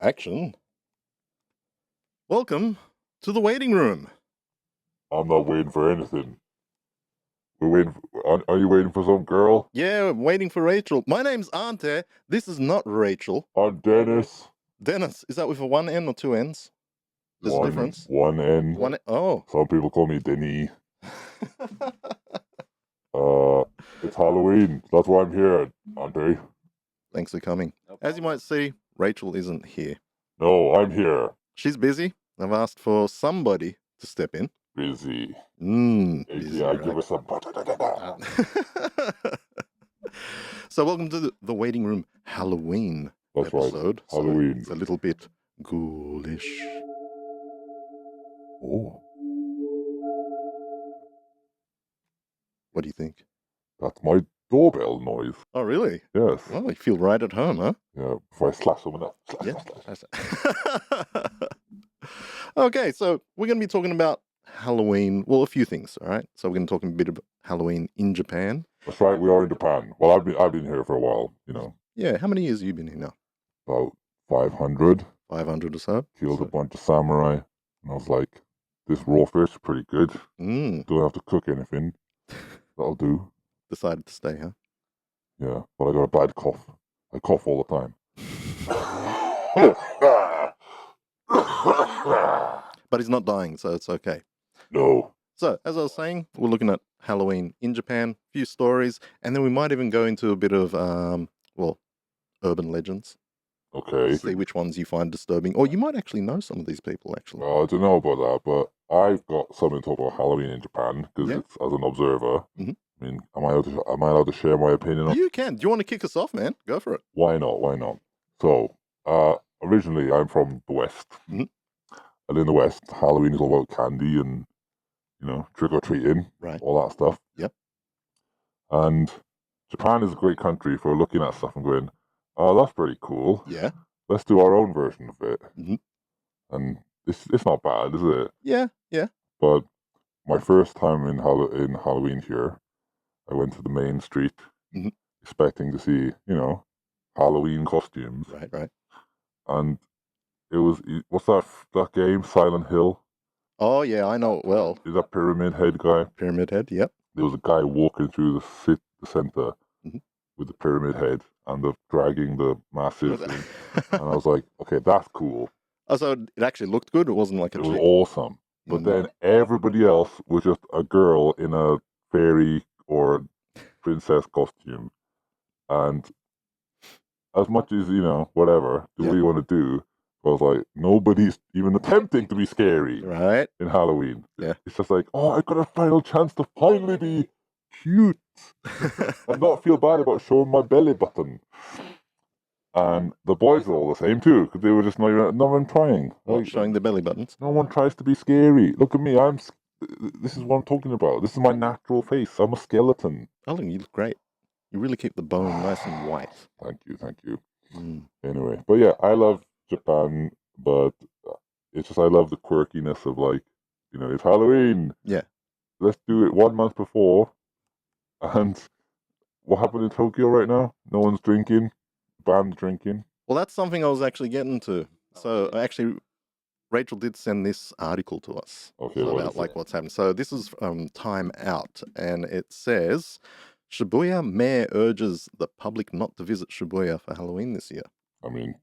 Action. Welcome to the waiting room. I'm not waiting for anything. We're waiting. Are you waiting for some girl? Yeah, I'm waiting for Rachel. My name's Ante. This is not Rachel. I'm Dennis. Dennis, is that with a one N or two N's? There's a difference. One N. One. Oh. Some people call me Denny. It's Halloween. That's why I'm here, Ante. Thanks for coming. As you might see, Rachel isn't here. No, I'm here. She's busy. I've asked for somebody to step in. Busy. Busy, Yeah, right? give her some. So welcome to the waiting room Halloween episode. Right. Halloween. So it's a little bit ghoulish. Oh. What do you think? That's my doorbell noise. Oh, really? Yes. Well, you feel right at home, huh? Yeah, before I slash someone up. Slash. Okay, so we're going to be talking about Halloween. Well, a few things, all right? So we're going to talk a bit about Halloween in Japan. That's right, we are in Japan. Well, I've been here for a while, Yeah, how many years have you been here now? About 500. 500 or so? Killed a bunch of samurai. And I was like, this raw fish is pretty good. Don't have to cook anything. That'll do. Decided to stay, huh? Yeah, but I got a bad cough. I cough all the time. But he's not dying, so it's okay. No. So, as I was saying, we're looking at Halloween in Japan, a few stories, and then we might even go into a bit of, urban legends. Okay. See which ones you find disturbing. Or you might actually know some of these people, actually. Well, I don't know about that, but I've got something to talk about Halloween in Japan, because it's as an observer. Mm-hmm. I mean, am I allowed to share my opinion on it? You can. Do you want to kick us off, man? Go for it. Why not? So, originally I'm from the West. Mm-hmm. And in the West, Halloween is all about candy and, trick-or-treating. Right. All that stuff. Yep. And Japan is a great country for looking at stuff and going, oh, that's pretty cool. Yeah. Let's do our own version of it. Mm-hmm. And it's not bad, is it? Yeah. But my first time in Halloween here, I went to the main street expecting to see, Halloween costumes. Right. And it was, what's that game, Silent Hill? Oh, yeah, I know it well. Is that Pyramid Head guy? Pyramid Head, yep. There was a guy walking through the center with the Pyramid Head and dragging the massive thing. And I was like, okay, that's cool. Oh, so it actually looked good? It wasn't like It was awesome. But then everybody else was just a girl in a fairy or princess costume. And as much as, whatever, do what you want to do, I was like, nobody's even attempting to be scary in Halloween. Yeah. It's just like, oh, I got a final chance to finally be cute and not feel bad about showing my belly button. And the boys are all the same too, because they were just not even trying. Like, showing the belly buttons. No one tries to be scary. Look at me. This is what I'm talking about. This is my natural face. I'm a skeleton. Oh, you look great. You really keep the bone nice and white. Thank you. Anyway, but yeah, I love Japan, but it's just I love the quirkiness of it's Halloween. Yeah. Let's do it 1 month before. And what happened in Tokyo right now? No one's drinking. Banned drinking. Well, that's something I was actually getting to. So actually, Rachel did send this article to us about what's happening. So this is Time Out, and it says Shibuya mayor urges the public not to visit Shibuya for Halloween this year. I mean,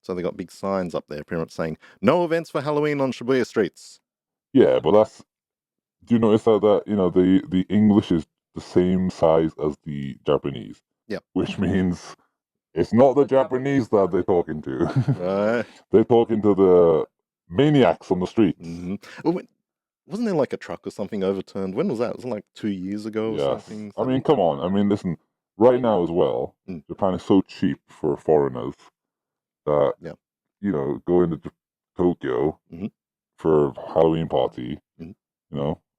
so they got big signs up there, pretty much saying no events for Halloween on Shibuya streets. Yeah, but do you notice that the English is the same size as the Japanese? Yeah. Which means it's not the Japanese that they're talking to. Right. They're talking to the maniacs on the streets. Mm-hmm. Well, wasn't there like a truck or something overturned? When was that? Was it like 2 years ago or something? I mean, come on. I mean, listen, right now as well, Japan is so cheap for foreigners that, go into Tokyo for Halloween party,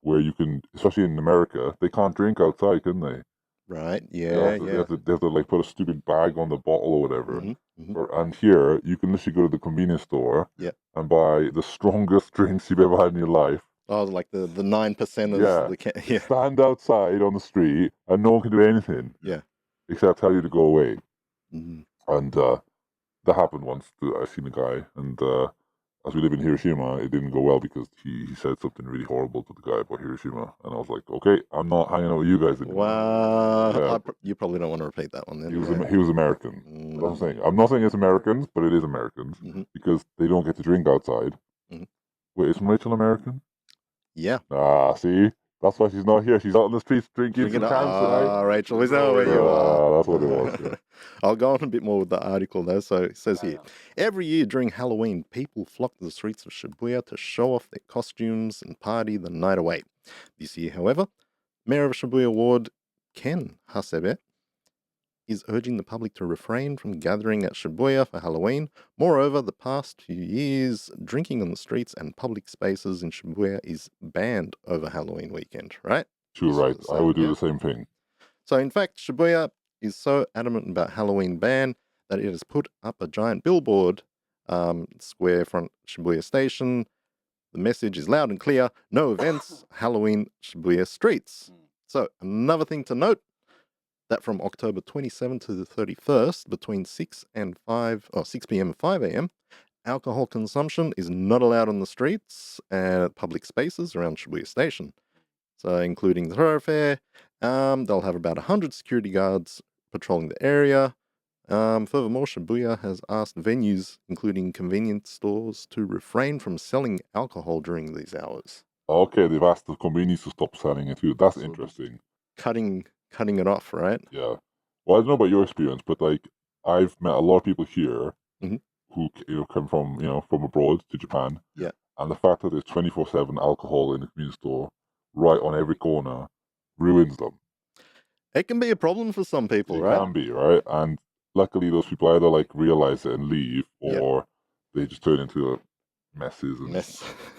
where you can, especially in America, they can't drink outside, can they? Right, yeah. They have to put a stupid bag on the bottle or whatever. And here, you can literally go to the convenience store and buy the strongest drinks you've ever had in your life. Oh, like the 9%ers. Yeah. Stand outside on the street and no one can do anything. Yeah. Except tell you to go away. Mm-hmm. And that happened once. I seen a guy, and as we live in Hiroshima, it didn't go well because he said something really horrible to the guy about Hiroshima, and I was like, okay, I'm not hanging out with you guys anymore. Wow. Yeah. You probably don't want to repeat that one then. He was American. That's what I'm saying. I'm not saying it's Americans, but it is Americans because they don't get to drink outside. Wait, is Rachel American? Yeah. Ah, see? That's why she's not here. She's out on the streets drinking some cans tonight. Rachel, we know where you are. That's what it was. Yeah. I'll go on a bit more with the article though. So it says here, every year during Halloween, people flock to the streets of Shibuya to show off their costumes and party the night away. This year, however, Mayor of Shibuya Ward, Ken Hasebe, is urging the public to refrain from gathering at Shibuya for Halloween. Moreover, the past few years, drinking on the streets and public spaces in Shibuya is banned over Halloween weekend, right? True, right. I would do the same thing. So, in fact, Shibuya is so adamant about Halloween ban that it has put up a giant billboard, square front Shibuya station. The message is loud and clear: no events, Halloween Shibuya streets. So, another thing to note, that from October 27th to the 31st, between 6 p.m. and 5 a.m., alcohol consumption is not allowed on the streets and public spaces around Shibuya Station. So, including the thoroughfare, they'll have about 100 security guards patrolling the area. Furthermore, Shibuya has asked venues, including convenience stores, to refrain from selling alcohol during these hours. Okay, they've asked the convenience to stop selling it too. That's interesting. Cutting it off, right? Yeah. Well, I don't know about your experience, but like I've met a lot of people here who come from from abroad to Japan. Yeah. And the fact that there's 24/7 alcohol in the convenience store right on every corner ruins them. It can be a problem for some people, right? It can be, right? And luckily, those people either like realize it and leave, or they just turn into messes. And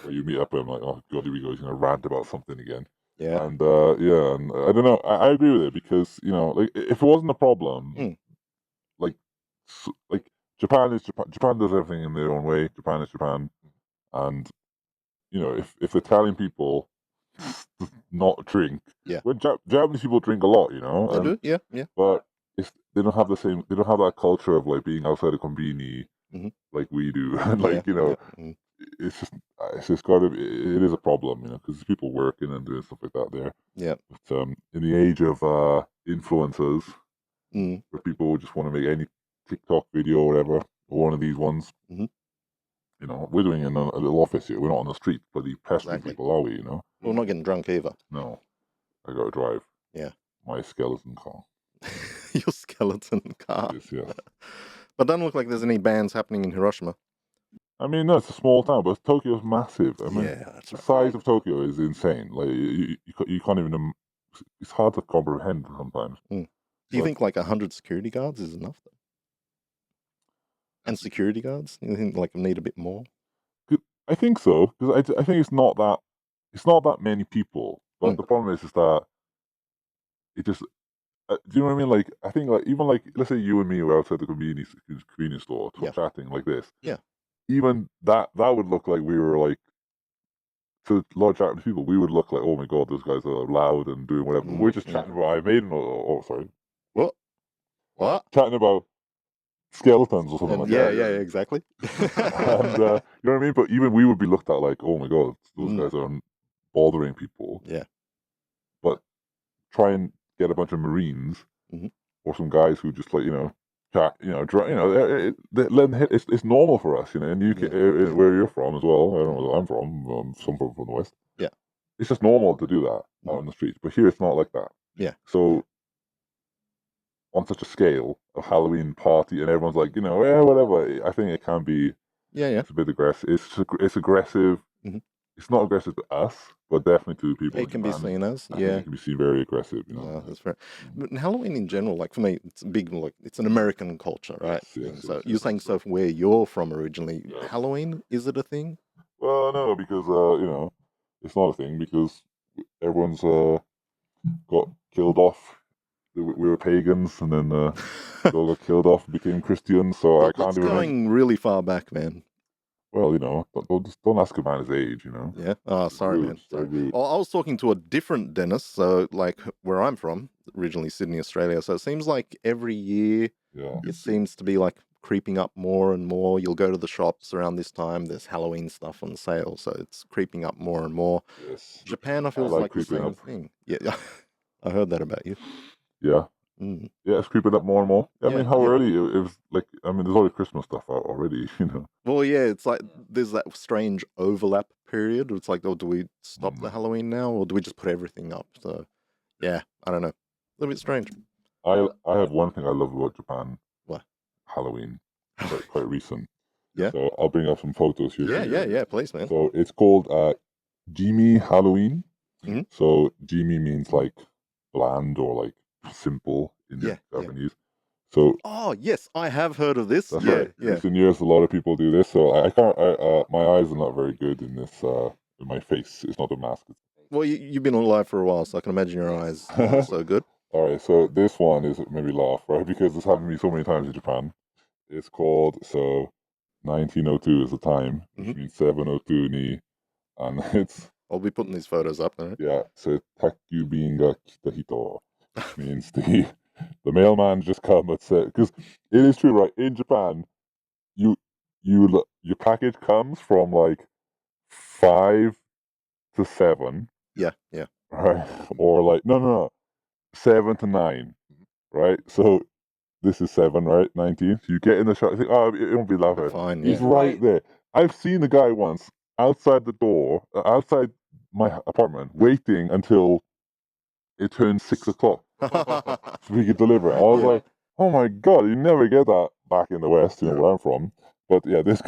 where you meet up and I'm like, oh god, here we go. He's gonna rant about something again. Yeah. And and I don't know. I agree with it because like if it wasn't a problem, like Japan is Japan. Japan does everything in their own way. Japan is Japan, and if Italian people not drink, when Japanese people drink a lot, they do, yeah. But they don't have the same. They don't have that culture of like being outside of konbini like we do, and it's just got to. It is a problem, because there's people working and doing stuff like that there. Yeah. But in the age of influencers, where people just want to make any TikTok video or whatever, or one of these ones, we're doing it in a little office here. We're not on the street, bloody pestering people, are we? We're not getting drunk either. No, I got to drive. Yeah. My skeleton car. Your skeleton car. Yes. But it doesn't look like there's any bans happening in Hiroshima. I mean, no, it's a small town, but Tokyo's massive. I mean, the size of Tokyo is insane. Like you can't even. It's hard to comprehend sometimes. Do you think like 100 security guards is enough? Though? And security guards, you think like need a bit more? I think so, because I think it's not that many people. But the problem is that it just. Do you know what I mean? Like I think even let's say you and me were outside the convenience store chatting like this. Yeah. Even that would look like we were like, to large Japanese people, we would look like, oh my god, those guys are loud and doing whatever. We're just chatting about sorry. What? Chatting about skeletons or something like that. Yeah, exactly. And you know what I mean? But even we would be looked at like, oh my god, those guys are bothering people. Yeah. But try and get a bunch of Marines or some guys who just like it's normal for us, in UK, where you're from as well. I don't know where I'm from. Some from the West. Yeah, it's just normal to do that out on the streets. But here, it's not like that. Yeah. So, on such a scale of Halloween party, and everyone's like, whatever. I think it can be. Yeah. It's a bit aggressive. It's aggressive. It's not aggressive to us, but definitely to people. It can be seen as, it can be seen very aggressive. That's fair. But Halloween in general, like for me, it's a big, it's an American culture, right? Yes, you're saying so from where you're from originally, Halloween, is it a thing? Well, no, because it's not a thing because everyone's got killed off. We were pagans, and then they all got killed off and became Christians. So I can't even. Going really far back, man. Well, don't ask a man his age, Yeah. Oh, sorry, man. Sorry. Well, I was talking to a different dentist, so like where I'm from, originally Sydney, Australia. So it seems like every year it seems to be like creeping up more and more. You'll go to the shops around this time. There's Halloween stuff on sale, so it's creeping up more and more. Yes. Japan, I feel like like the creeping same up. thing. Yeah, I heard that about you. Yeah. Mm. Yeah, it's creeping up more and more. I Yeah, mean, how yeah. early? It was like, I mean, there's already Christmas stuff out already, you know. Well, yeah, it's like there's that strange overlap period. It's like, oh, do we stop the Mm. Halloween now, or do we just put everything up? So, yeah, I don't know. A little bit strange. I have one thing I love about Japan. What? Halloween. Quite recent. Yeah. So I'll bring up some photos here. Yeah, please, man. So it's called Jimi Halloween. Mhm. So Jimi means like bland or like simple in Japanese. So Oh yes, I have heard of this. that's Yeah, right. yeah. Recent years, a lot of people do this. So I can't. My eyes are not very good in this. In my face, it's not a mask. Well, you've been alive for a while, so I can imagine your eyes aren't so good. All right, so this one is made me laugh, right? Because this happened to me so many times in Japan. It's called 1902 is the time, which means 702 ni, and it's. I'll be putting these photos up, right? Yeah, so takyubin ga kita hito, which means the mailman just come and said, because it is true, right? In Japan, your package comes from like 5 to 7. Yeah. Right, or like no, 7 to 9, right? So this is 7, right? 19. So you get in the shop, you think, oh, it won't be that bad. Fine. He's Yeah. right there. I've seen the guy once outside the door, outside my apartment, waiting until it turns 6 o'clock so we could deliver it. I was like, oh my god, you never get that back in the West, you know where I'm from. But yeah, this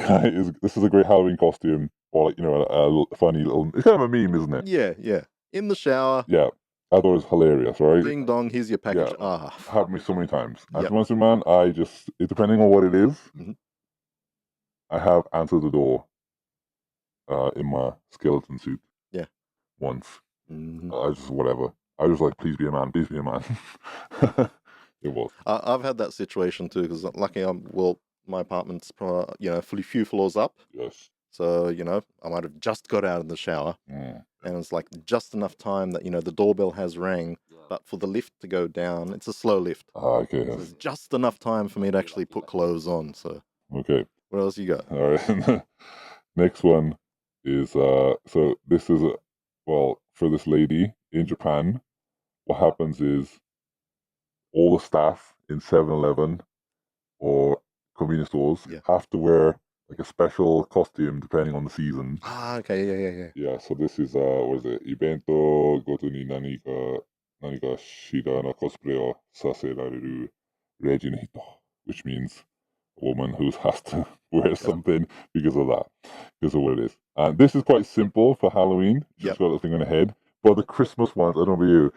is a great Halloween costume, or like, you know, a funny little. It's kind of a meme, isn't it? Yeah. In the shower. Yeah, I thought it was hilarious, right? Ding dong, here's your package. Yeah. Happened to me so many times. Yep. As a man, depending on what it is, I have answered the door in my skeleton suit. Yeah. Once. I just whatever. I was like, please be a man, please be a man. It was. I've had that situation too, because luckily my apartment's a few floors up. Yes. So, I might have just got out of the shower, and it's like just enough time that, the doorbell has rang, but for the lift to go down, it's a slow lift. Okay. So there's just enough time for me to actually put clothes on. So. Okay. What else you got? All right. Next one is so this is for this lady in Japan, what happens is all the staff in 7-Eleven or convenience stores have to wear like a special costume depending on the season. Okay, yeah. Yeah, so this is what is it? Ibento goto ni nani ga shira na cosplay o saserareru reiji no hito, which means a woman who has to wear something because of what it is. And this is quite simple for Halloween. Just got the thing on the head. But the Christmas ones, I don't know about you,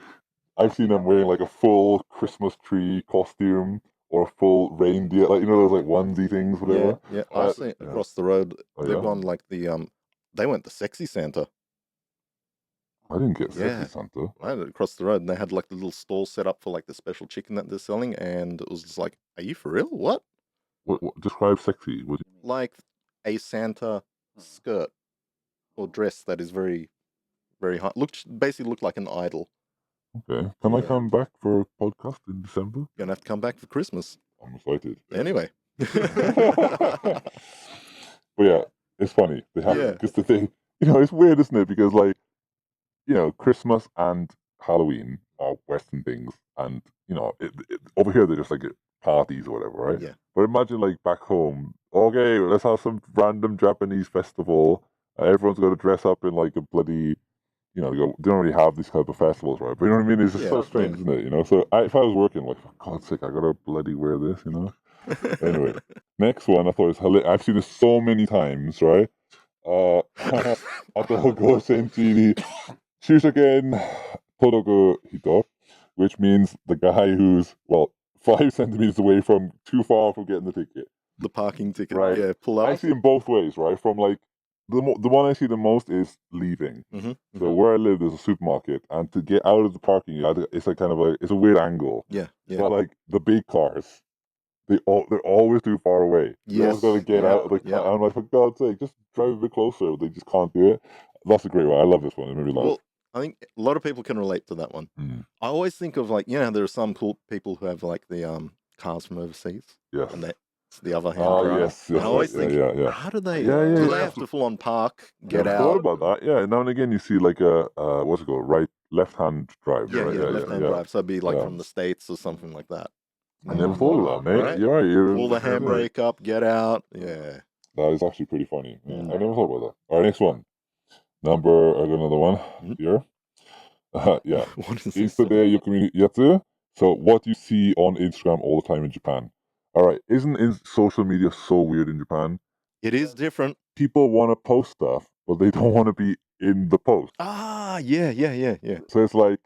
I've seen them wearing like a full Christmas tree costume or a full reindeer, like, those like onesie things, whatever. Yeah. I've seen across the road. They've gone like they went the sexy Santa. I didn't get sexy Santa. I had it across the road, and they had like the little stall set up for like the special chicken that they're selling, and it was just like, are you for real? What describe sexy? Like a Santa skirt or dress that is very, very high. Basically looked like an idol. Okay. Can I come back for a podcast in December? You're gonna have to come back for Christmas. I'm excited. Anyway. But yeah, it's funny. They have because the thing, it's weird, isn't it? Because like, Christmas and Halloween are Western things, and over here they're just like parties or whatever, right? Yeah. But imagine like back home, okay, let's have some random Japanese festival. Everyone's got to dress up in like a bloody, they don't really have these type of festivals, right? But you know what I mean? It's just so strange, isn't it? So if I was working, like, for God's sake, I gotta bloody wear this, Anyway, next one I thought was hilarious. I've seen this so many times, right? Which means the guy who's 5 centimeters away from too far from getting the ticket. The parking ticket, right? Yeah, pull out. I see them both ways, right? From like the one I see the most is leaving. So where I live, there's a supermarket, and to get out of the parking, it's like it's a weird angle. Yeah. But like the big cars, they're always too far away. You always got to get out of the car. I'm like, for God's sake, just drive a bit closer. They just can't do it. That's a great one. I love this one. It made me laugh. Well, I think a lot of people can relate to that one. I always think of like, there are some cool people who have like the cars from overseas. Yes. And It's the other hand Oh, drive. yes. And I always right. think, Yeah. how do they? Yeah, do they yeah. have to full on park, get I thought out? about that. Yeah, now and again you see like a what's it called, left-hand drive. Yeah, right? left-hand drive. So it'd be like from the States or something like that. I never thought of that, mate. Right? You're right. Pull the handbrake up, get out. Yeah. That is actually pretty funny. Yeah, I never thought about that. All right, next one. I got another one here. Yeah. What is Is this? today your community yatsu? So what you see on Instagram all the time in Japan. All right, isn't social media so weird in Japan? It is different. People want to post stuff, but they don't want to be in the post. Yeah. So it's like,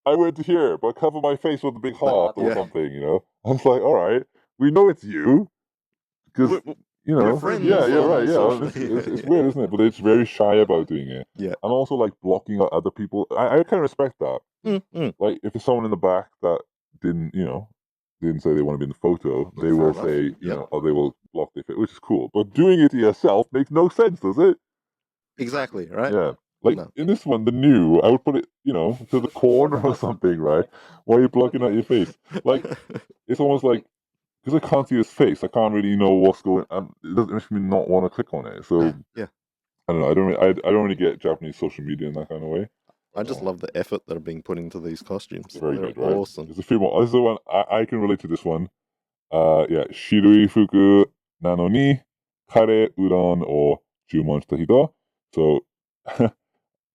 I went to here, but cover my face with a big heart or something, you know? I was like, all right, we know it's you. Because, you know, friends right, yeah. socially. It's weird, isn't it? But it's very shy about doing it. Yeah. And also, like, blocking out other people. I kind of respect that. Like, if there's someone in the back that didn't say they want to be in the photo, they will say, you know, or they will block their face, which is cool. But doing it to yourself makes no sense, does it? Exactly, right? Yeah. Like, in this one, I would put it, you know, to the corner or something, right? While you're blocking out your face. Like, it's almost like, because I can't see his face, I can't really know what's going on. It doesn't make me not want to click on it. So, yeah. I don't know. I don't really get Japanese social media in that kind of way. I just love the effort that are being put into these costumes. Very good, right? Awesome. There's a few more. This is the one, I can relate to this one. Yeah. Shirui fuku nano ni kare udon o jumon shita hito. So,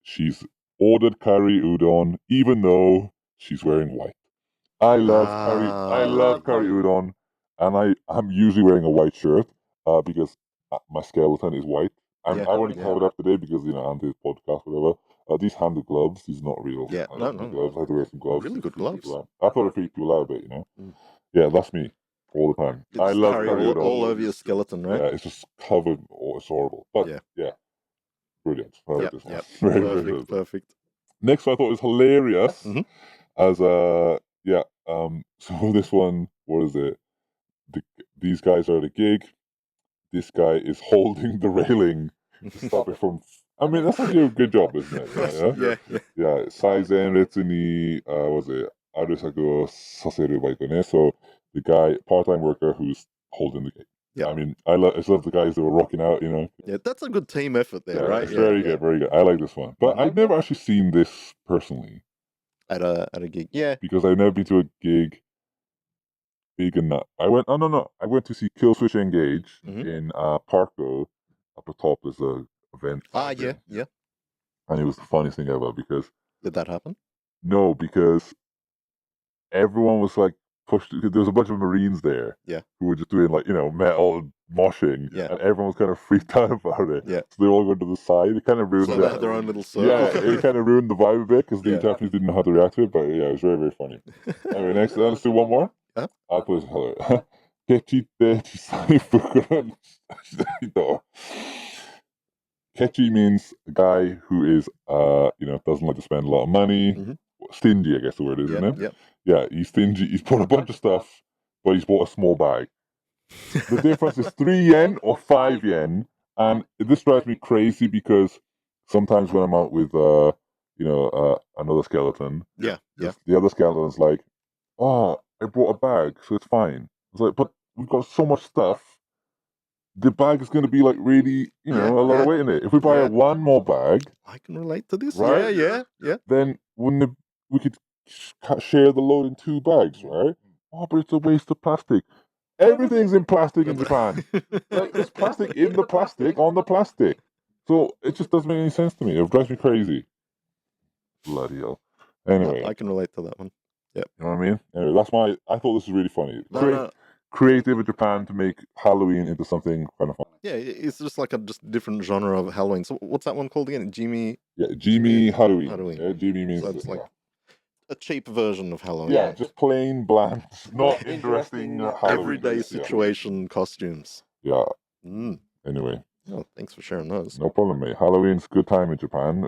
she's ordered curry udon even though she's wearing white. I love curry udon, and I'm usually wearing a white shirt because my skeleton is white. I only covered up today because, you know, Ante's podcast, whatever. These handed gloves, these are not real. Yeah, no. Gloves. I had to wear some gloves. Really good gloves. I thought it freaked people out a bit, you know. Yeah, that's me all the time. I love curry udon. All over your skeleton, right? Yeah, it's just covered. It's horrible. But yeah, brilliant. Perfect. Next one I thought was hilarious. As so this one, what is it? These guys are at a gig. This guy is holding the railing to stop it from. I mean, that's actually a good job, isn't it? Yeah. ᴍᴜsɪᴄ was it? ʟᴜᴜᴅᴜ. So the guy, part-time worker who's holding the gig. Yeah. I mean, I love the guys that were rocking out, you know. Yeah, that's a good team effort there, right? It's very good, very good. I like this one. But I've never actually seen this personally. At a gig, yeah. Because I've never been to a gig big enough. I went to see ᴍᴜsɪᴄ in Parko up the top as a event. Yeah. And it was the funniest thing ever because. Did that happen? No, because everyone was like pushed. There was a bunch of Marines there. Yeah. Who were just doing, like, you know, metal moshing. Yeah. And everyone was kind of freaked out about it. Yeah. So they all went to the side. It kind of ruined. So they had their own little circle. Yeah, it kind of ruined the vibe a bit because the Japanese didn't know how to react to it. But yeah, it was very, very funny. Anyway, next, let's do one more. I put hello. Kechi means a guy who is, you know, doesn't like to spend a lot of money. Stingy, I guess the word is, isn't it? Yeah, he's stingy. He's bought a bunch of stuff, but he's bought a small bag. The difference is 3 yen or 5 yen, and this drives me crazy because sometimes when I'm out with, you know, another skeleton, the other skeleton's like, "Oh, I brought a bag, so it's fine." It's like, but we've got so much stuff. The bag is going to be like really, you know, a lot of weight in it. If we buy one more bag, I can relate to this. Right? Yeah. Then we could share the load in 2 bags, right? Oh, but it's a waste of plastic. Everything's in plastic in Japan. Like, there's plastic in the plastic on the plastic. So it just doesn't make any sense to me. It drives me crazy. Bloody hell. Anyway, I can relate to that one. Yeah. You know what I mean? Anyway, I thought this was really funny. Creative in Japan to make Halloween into something kind of fun. Yeah, it's just like a different genre of Halloween. So what's that one called again? Jimi? Yeah, Jimi Halloween. Yeah, Jimi means so it's like a cheap version of Halloween. Yeah, just plain bland, not interesting Halloween. Everyday situation costumes. Yeah. Anyway. Oh, thanks for sharing those. No problem, mate. Halloween's a good time in Japan,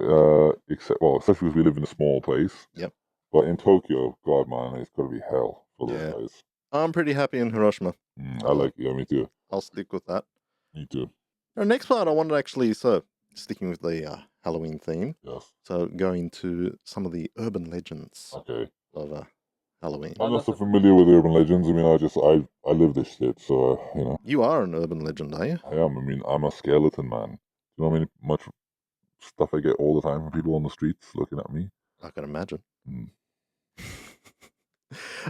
especially because we live in a small place. Yep. But in Tokyo, God, man, it's got to be hell for those guys. I'm pretty happy in Hiroshima. I like it. Yeah, me too. I'll stick with that. Me too. Our next part, I wanted actually, sticking with the Halloween theme. Yes. So going to some of the urban legends of Halloween. I'm not so familiar with urban legends. I mean, I live this shit, so you know. You are an urban legend, are you? I am. I mean, I'm a skeleton man. You know how much stuff I get all the time from people on the streets looking at me. I can imagine. Mm.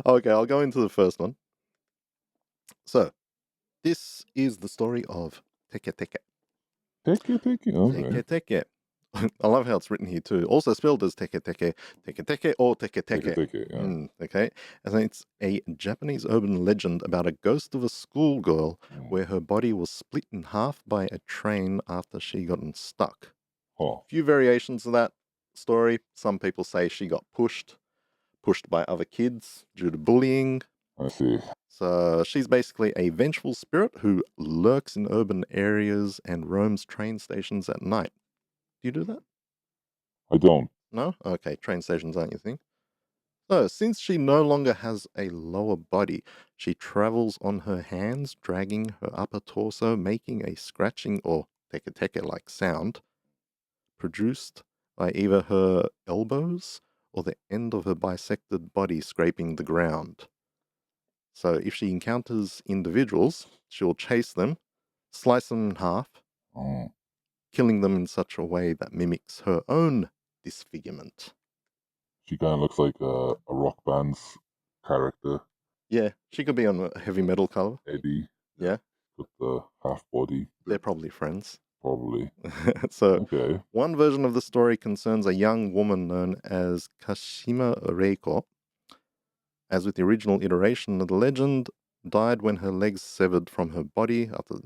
Okay, I'll go into the first one. So, this is the story of Teke Teke. Teke. Okay. Teke Teke. I love how it's written here too. Also spelled as Teke Teke, Teke Teke, or Teke Teke. Teke, yeah. Okay. And it's a Japanese urban legend about a ghost of a schoolgirl where her body was split in half by a train after she got stuck. Huh. A few variations of that story. Some people say she got pushed by other kids due to bullying. I see. So she's basically a vengeful spirit who lurks in urban areas and roams train stations at night. Do you do that? I don't. No? Okay, train stations aren't your thing. So, since she no longer has a lower body, she travels on her hands, dragging her upper torso, making a scratching or teke teke like sound, produced by either her elbows or the end of her bisected body scraping the ground. So, if she encounters individuals, she'll chase them, slice them in half, killing them in such a way that mimics her own disfigurement. She kind of looks like a rock band's character. Yeah, she could be on a heavy metal cover. Eddie. Yeah. With the half body. They're probably friends. Probably. So, okay. One version of the story concerns a young woman known as Kashima Reiko. As with the original iteration of the legend, died when her legs severed from her body after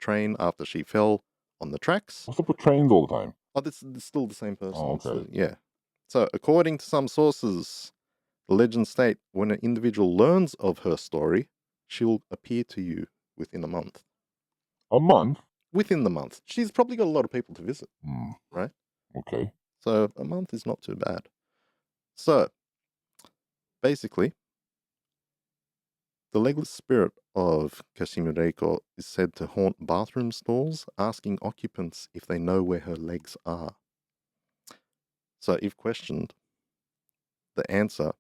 train after she fell on the tracks. What's up with trains all the time? Oh, this is still the same person. Oh, okay. Yeah. So, according to some sources, the legends state when an individual learns of her story, she will appear to you within a month. A month? Within the month. She's probably got a lot of people to visit, right? Okay. So a month is not too bad. So, basically, the legless spirit of Kashima Reiko is said to haunt bathroom stalls, asking occupants if they know where her legs are. So, if questioned, the answer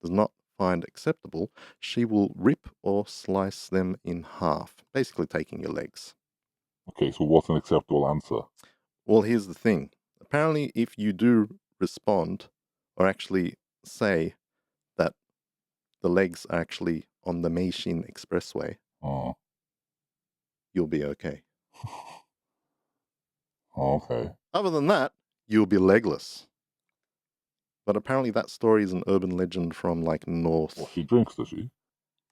does not find acceptable, she will rip or slice them in half, basically taking your legs. Okay, so what's an acceptable answer? Well, here's the thing. Apparently, if you do respond or actually say that the legs are actually on the Meishin Expressway, you'll be okay. Okay. Other than that, you'll be legless. But apparently that story is an urban legend from like north. Well, she drinks, does she?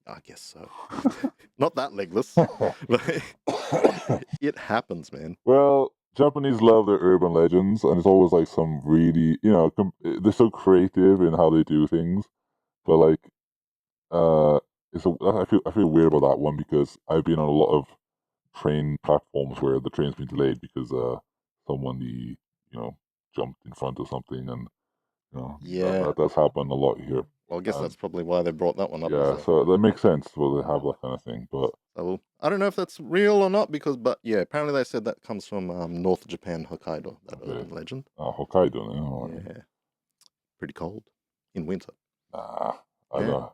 I guess so. Not that legless. But it happens, man. Well, Japanese love their urban legends, and it's always like some really, they're so creative in how they do things. But like, I feel weird about that one because I've been on a lot of train platforms where the train's been delayed because someone jumped in front of something, and that's happened a lot here. Well, I guess that's probably why they brought that one up. Yeah, so that makes sense. Well, they have that kind of thing, but so I don't know if that's real or not but yeah, apparently they said that comes from North Japan, Hokkaido. That urban legend. Hokkaido, yeah, pretty cold in winter. I Yeah. know.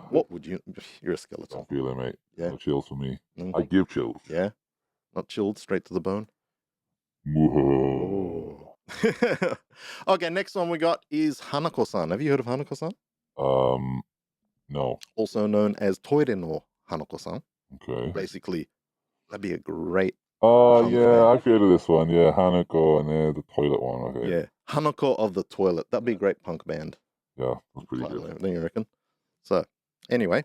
What would you? You're a skeleton. Don't feel it, mate. Yeah. No chills for me. I give chills. Yeah. Not chilled, straight to the bone. Whoa. Okay, next one we got is Hanako-san. Have you heard of Hanako-san? No. Also known as Toire no Hanako-san. Okay. Basically, that'd be a great. Yeah, I've heard of this one. Yeah, Hanako and the toilet one. Okay. Yeah, Hanako of the Toilet. That'd be a great punk band. Yeah, that's pretty good. Don't you reckon? So, anyway.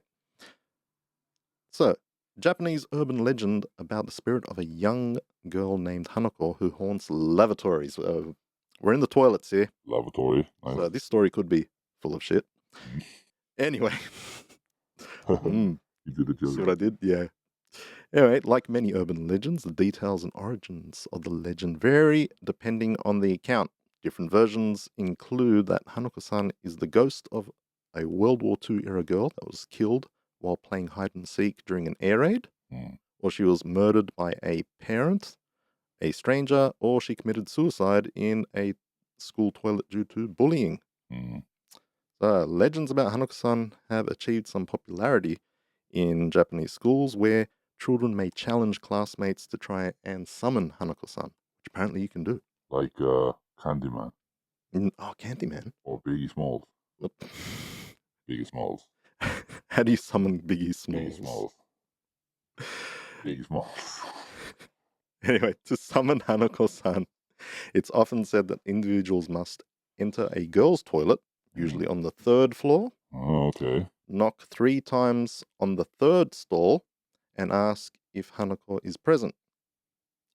So, Japanese urban legend about the spirit of a young girl named Hanako who haunts lavatories. We're in the toilets here. Lavatory. Nice. So this story could be full of shit. Anyway. You did it, Joe. See what I did? Yeah. Anyway, like many urban legends, the details and origins of the legend vary depending on the account. Different versions include that Hanako-san is the ghost of a World War II era girl that was killed while playing hide and seek during an air raid, or she was murdered by a parent, a stranger, or she committed suicide in a school toilet due to bullying. Legends about Hanako-san have achieved some popularity in Japanese schools where children may challenge classmates to try and summon Hanako-san, which apparently you can do. Like Candyman. Oh, Candyman. Or Biggie Smalls. Biggie Smalls. How do you summon Biggie Smalls? Biggie Smalls. Biggie Smalls. Anyway, to summon Hanako-san, it's often said that individuals must enter a girl's toilet, usually on the 3rd floor. Oh, okay. Knock 3 times on the 3rd stall and ask if Hanako is present.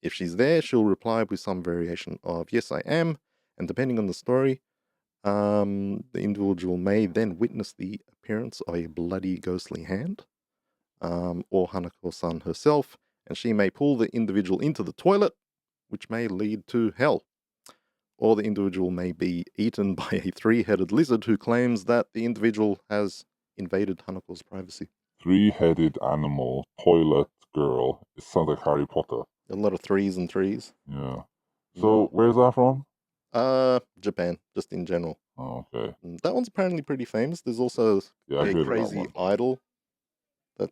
If she's there, she'll reply with some variation of "yes, I am," and depending on the story, the individual may then witness the appearance of a bloody, ghostly hand, or Hanako-san herself, and she may pull the individual into the toilet, which may lead to hell. Or the individual may be eaten by a 3-headed lizard who claims that the individual has invaded Hanako's privacy. 3-headed animal, toilet, girl. It sounds like Harry Potter. A lot of 3s and 3s. Yeah. So where's that from? Japan, just in general. Oh, okay. That one's apparently pretty famous. There's also a crazy idol that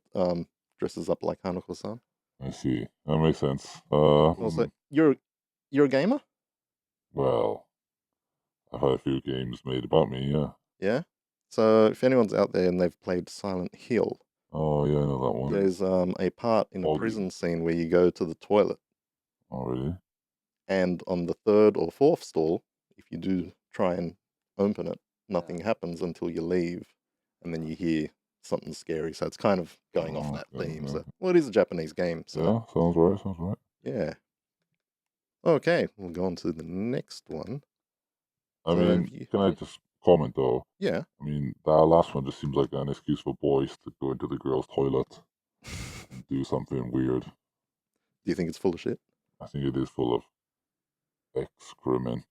dresses up like Hanako-san. I see. That makes sense. Also, you're a gamer? Well, I've had a few games made about me, yeah. Yeah? So if anyone's out there and they've played Silent Hill. Oh, yeah, I know that one. There's a part in a prison scene where you go to the toilet. Oh, really? And on the 3rd or 4th stall, if you do try and open it, nothing happens until you leave. And then you hear something scary. So it's kind of going off that theme. So, well, it is a Japanese game. So. Yeah, sounds right. Yeah. Okay, we'll go on to the next one. I mean, can I just comment though? Yeah. I mean, that last one just seems like an excuse for boys to go into the girls' toilet and do something weird. Do you think it's full of shit? I think it is full of excrement.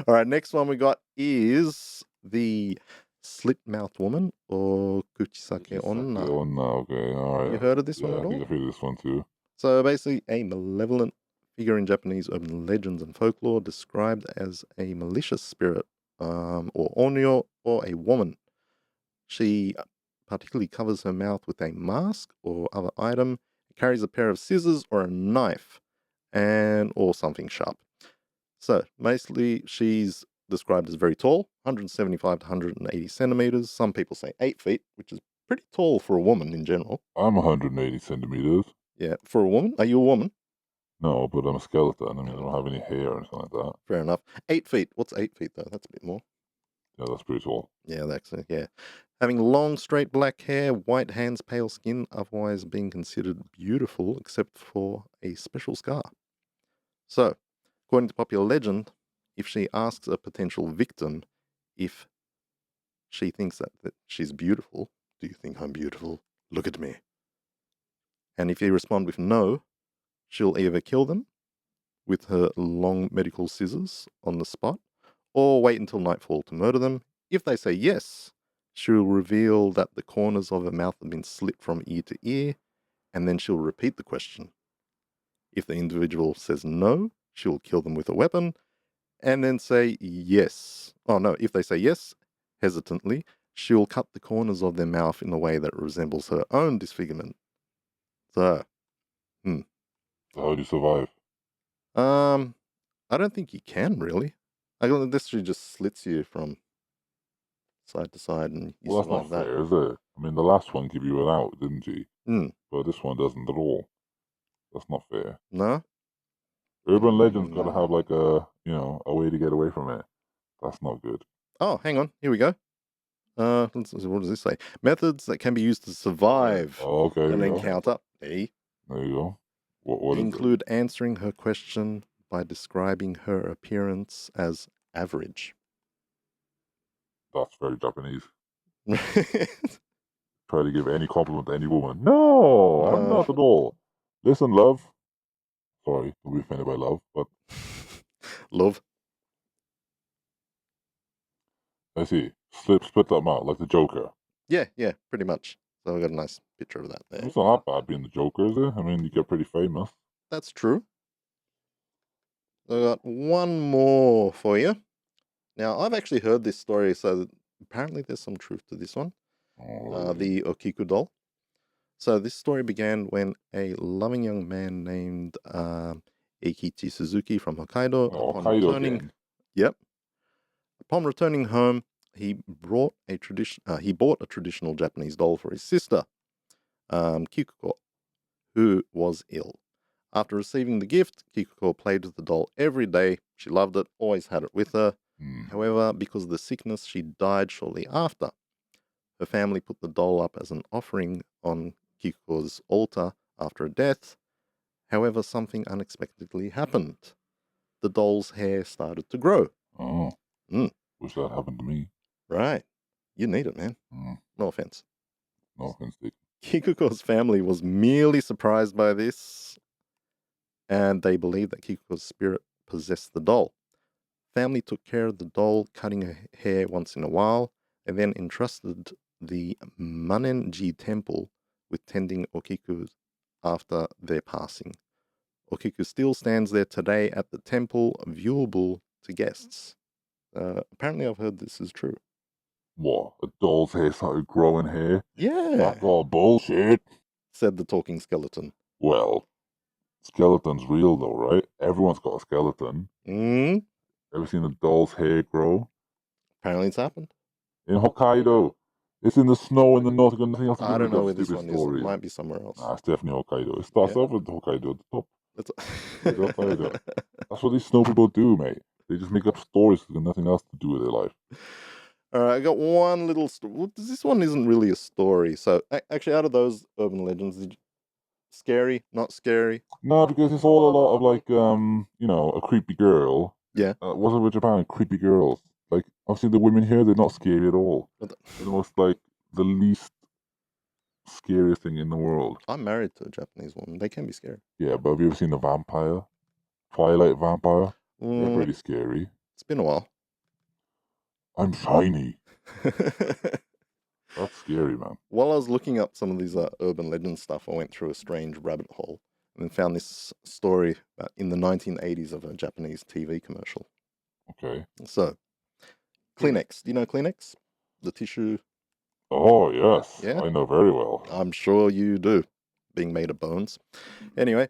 All right, next one we got is the slit-mouthed woman, or kuchisake onna. Okay, all right. You heard of this one at all? I think I've heard of this one too. So basically, a malevolent figure in Japanese urban legends and folklore described as a malicious spirit, or onyo, or a woman. She particularly covers her mouth with a mask or other item, carries a pair of scissors or a knife, or something sharp. So basically, she's described as very tall, 175 to 180 centimeters. Some people say 8 feet, which is pretty tall for a woman in general. I'm 180 centimeters. Yeah, for a woman? Are you a woman? No, but I'm a skeleton. I mean, I don't have any hair or anything like that. Fair enough. 8 feet. What's 8 feet, though? That's a bit more. Yeah, that's pretty tall. Yeah, yeah. Having long, straight black hair, white hands, pale skin, otherwise being considered beautiful, except for a special scar. So, according to popular legend, if she asks a potential victim if she thinks that she's beautiful, "Do you think I'm beautiful? Look at me." And if they respond with no, she'll either kill them with her long medical scissors on the spot, or wait until nightfall to murder them. If they say yes, she'll reveal that the corners of her mouth have been slit from ear to ear, and then she'll repeat the question. If the individual says no, she'll kill them with a weapon, and then say yes. Oh no, if they say yes, hesitantly, she'll cut the corners of their mouth in a way that resembles her own disfigurement. So, So how do you survive? I don't think you can really. I think this just slits you from side to side, and you Well, survive that's not that. fair, is it? I mean, the last one gave you an out, didn't she? But this one doesn't at all. That's not fair. No? Urban legends gotta have like a way to get away from it. That's not good. Oh, hang on. Here we go. What does this say? Methods that can be used to survive an encounter. There you go. What include answering her question by describing her appearance as average. That's very Japanese. Try to give any compliment to any woman. No, I'm not at all. Listen, love. Sorry, don't be offended by love, but love. I see. Split them out like the Joker. Yeah, pretty much. So I got a nice picture of that there. It's not bad being the Joker, is it? I mean, you get pretty famous. That's true. I got one more for you. Now, I've actually heard this story, so apparently there's some truth to this one. The Okiku doll. So this story began when a loving young man named Eikichi Suzuki from Hokkaido, upon returning home, he bought a traditional Japanese doll for his sister, Kikuko, who was ill. After receiving the gift, Kikuko played with the doll every day. She loved it, always had it with her. However, because of the sickness, she died shortly after. Her family put the doll up as an offering on Kikuko's altar after her death. However, something unexpectedly happened. The doll's hair started to grow. Wish that happened to me. Right. You need it, man. No offense. No offense, Dick. Kikuko's family was merely surprised by this, and they believed that Kikuko's spirit possessed the doll. Family took care of the doll, cutting her hair once in a while, and then entrusted the Manenji temple with tending Okiku after their passing. Okiku still stands there today at the temple, viewable to guests. Apparently I've heard this is true. What? A doll's hair started growing hair? Yeah. That's all bullshit, said the talking skeleton. Well, skeleton's real though, right? Everyone's got a skeleton. Ever seen a doll's hair grow? Apparently it's happened. In Hokkaido. It's in the snow in the north. Nothing else to do I don't know where this stupid one stories. is. It might be somewhere else. Nah, it's definitely Hokkaido. It starts off with Hokkaido at the top. It's Hokkaido. That's what these snow people do, mate. They just make up stories because there's nothing else to do with their life. All right, I got one little story. Well, this one isn't really a story. So, actually, out of those urban legends, scary, not scary? No, because it's all a lot of like, a creepy girl. Yeah. What's it with Japan? Creepy girls. Like, I've seen the women here, they're not scary at all. They're the most, like, the least scariest thing in the world. I'm married to a Japanese woman. They can be scary. Yeah, but have you ever seen the vampire? Twilight vampire? They're pretty scary. It's been a while. I'm shiny. That's scary, man. While I was looking up some of these urban legend stuff, I went through a strange rabbit hole and then found this story in the 1980s of a Japanese TV commercial. Okay. So, Kleenex. Do you know Kleenex? The tissue. Oh, yes. Yeah? I know very well. I'm sure you do, being made of bones. Anyway,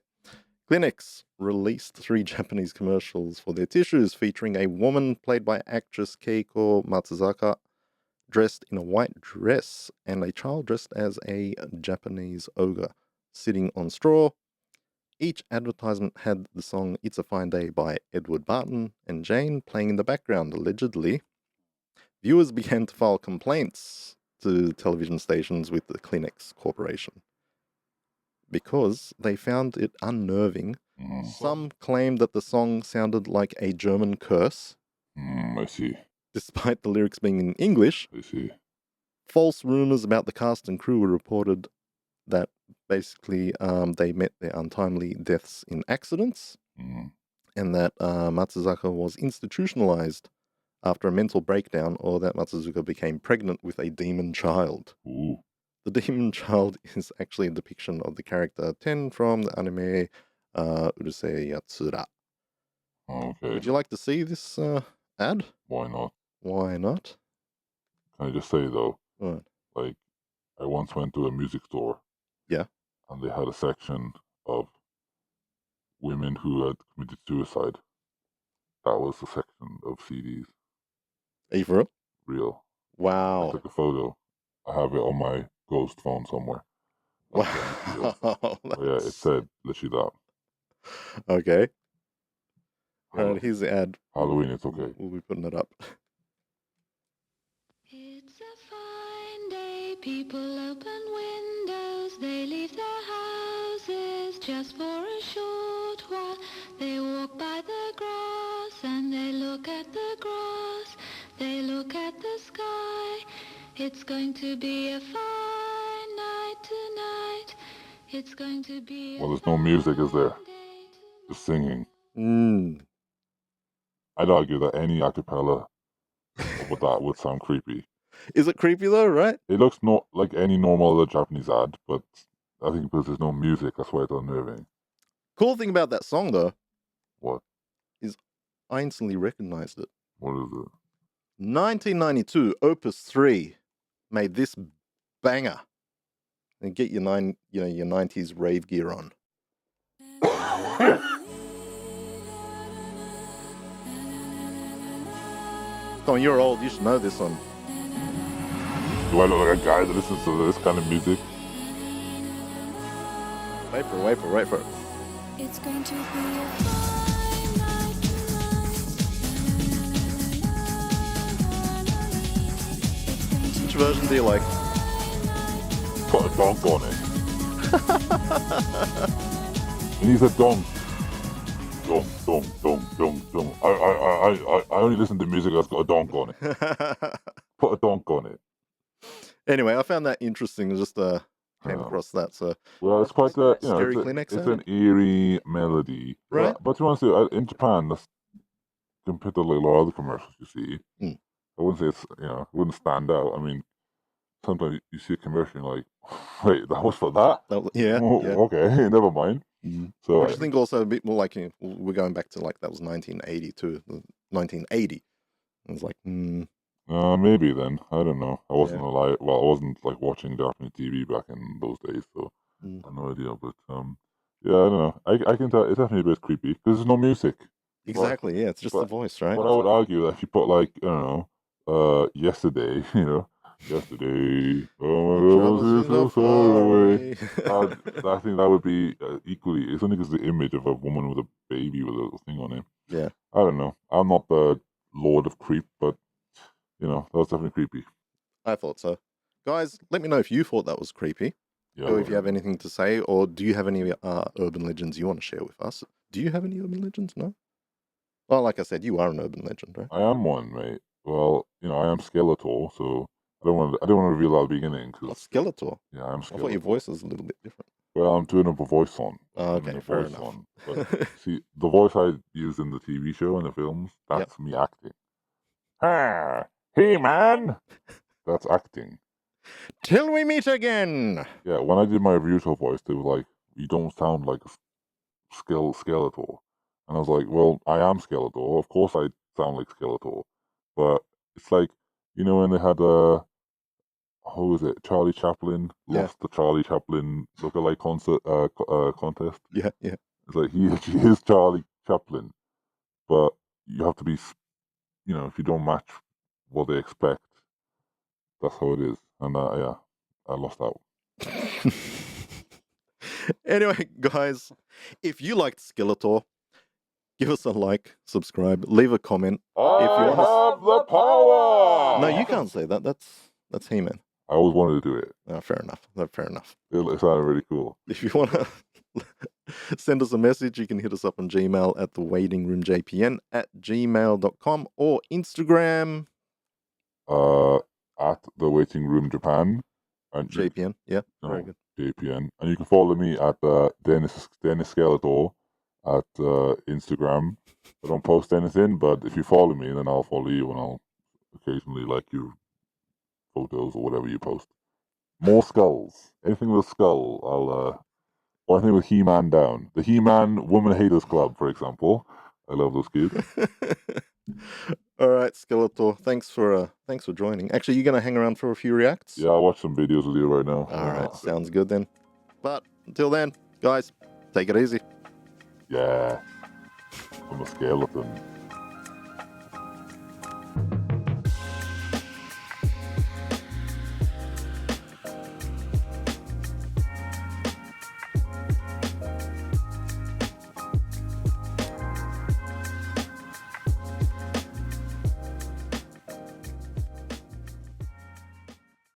Kleenex released 3 Japanese commercials for their tissues featuring a woman played by actress Keiko Matsuzaka dressed in a white dress and a child dressed as a Japanese ogre sitting on straw. Each advertisement had the song It's a Fine Day by Edward Barton and Jane playing in the background, allegedly. Viewers began to file complaints to television stations with the Kleenex Corporation because they found it unnerving. Some claimed that the song sounded like a German curse. I see. Despite the lyrics being in English. I see. False rumors about the cast and crew were reported that basically they met their untimely deaths in accidents and that Matsuzaka was institutionalized after a mental breakdown, or that Matsuzaka became pregnant with a demon child. Ooh. The demon child is actually a depiction of the character Ten from the anime ɪṛᴜᴜ Yatsura. Okay. Would you like to see this ad? Why not? Why not? Can I just say, though, What? like, I once went to a music store. Yeah. And they had a section of women who had committed suicide. That was the section of CDs. Are you for real? Real. Wow. I took a photo. I have it on my ghost phone somewhere. Wow. Yeah, it said literally that. Okay. All right, here's the ad. Halloween, it's okay. We'll be putting it up. It's a fine day, people open windows, they leave their houses just for a short while. They walk by the grass and they look at the grass, they look at the sky. It's going to be a fine night tonight. It's going to be Well, there's no music, is there? Just singing. I'd argue that any a cappella with that would sound creepy. Is it creepy though, right? It looks not like any normal other Japanese ad, but I think because there's no music, that's why it's unnerving. Cool thing about that song though. What? Is I instantly recognized it. What is it? 1992, Opus III made this banger. And get your 90s rave gear on. Come on, you're old. You should know this one. Do I look like a guy that listens to this kind of music? Wait for it. It's going to be a fine night tonight. Which version do you like? Put a donk on it. It needs a donk. Donk. I only listen to music that's got a donk on it. Put a donk on it. Anyway, I found that interesting. Just came across that. So well, it's quite a Kleenex it's sound? an eerie melody, Right. But you want to say in Japan, that's compared to like a lot of other commercials you see. I wouldn't say it's it wouldn't stand out. I mean, sometimes you see a commercial and you're like, wait, that was for that? Yeah. Okay, never mind. So I just think also a bit more like we're going back to like that was 1982, 1980. I was like, maybe then. I don't know. I wasn't alive. Well, I wasn't like watching Japanese TV back in those days, so I have no idea. But yeah, I don't know. I can tell it's definitely a bit creepy because there's no music. Exactly. Yeah, it's just the voice, right? But I would argue that if you put like I don't know, yesterday, yesterday, so far away. I think that would be equally. It's only because the image of a woman with a baby with a little thing on it. Yeah. I don't know. I'm not the Lord of Creep, but that was definitely creepy. I thought so. Guys, let me know if you thought that was creepy. Yeah, or if you have anything to say, or do you have any urban legends you want to share with us? Do you have any urban legends? No? Well, like I said, you are an urban legend, right? I am one, mate. Well, I am Skeletor, so I don't want to reveal that at the beginning. Skeletor? Yeah, I'm Skeletor. I thought your voice was a little bit different. Well, I'm doing a voice on. Oh, okay, fair enough. But see, the voice I use in the TV show and the films, that's me acting. Hey, man! That's acting. Till we meet again! Yeah, when I did my usual voice, they were like, you don't sound like a Skeletor. And I was like, well, I am Skeletor. Of course I sound like Skeletor. But it's like, when they had who was it? Charlie Chaplin lost the Charlie Chaplin lookalike contest. Yeah. It's like he is Charlie Chaplin, but you have to be, if you don't match what they expect, that's how it is. And I lost out. Anyway, guys, if you liked Skeletor, give us a like, subscribe, leave a comment. If you have the power. No, you can't say that. That's He-Man. I always wanted to do it. Oh, fair enough. Fair enough. It sounded really cool. If you want to send us a message, you can hit us up on Gmail at thewaitingroomjpn@gmail.com or Instagram. At the Waiting Room Japan. And JPN, yeah, very good. JPN. And you can follow me at Dennis Skeletor at Instagram. I don't post anything, but if you follow me, then I'll follow you and I'll occasionally like your photos or whatever you post. More skulls. Anything with a skull, or anything with He-Man down. The He-Man Woman Haters Club, for example. I love those kids. All right, Skeletor. Thanks for joining. Actually, you gonna hang around for a few reacts? Yeah, I'll watch some videos with you right now. All right, sounds good then. But until then, guys, take it easy. Yeah, I'm a skeleton.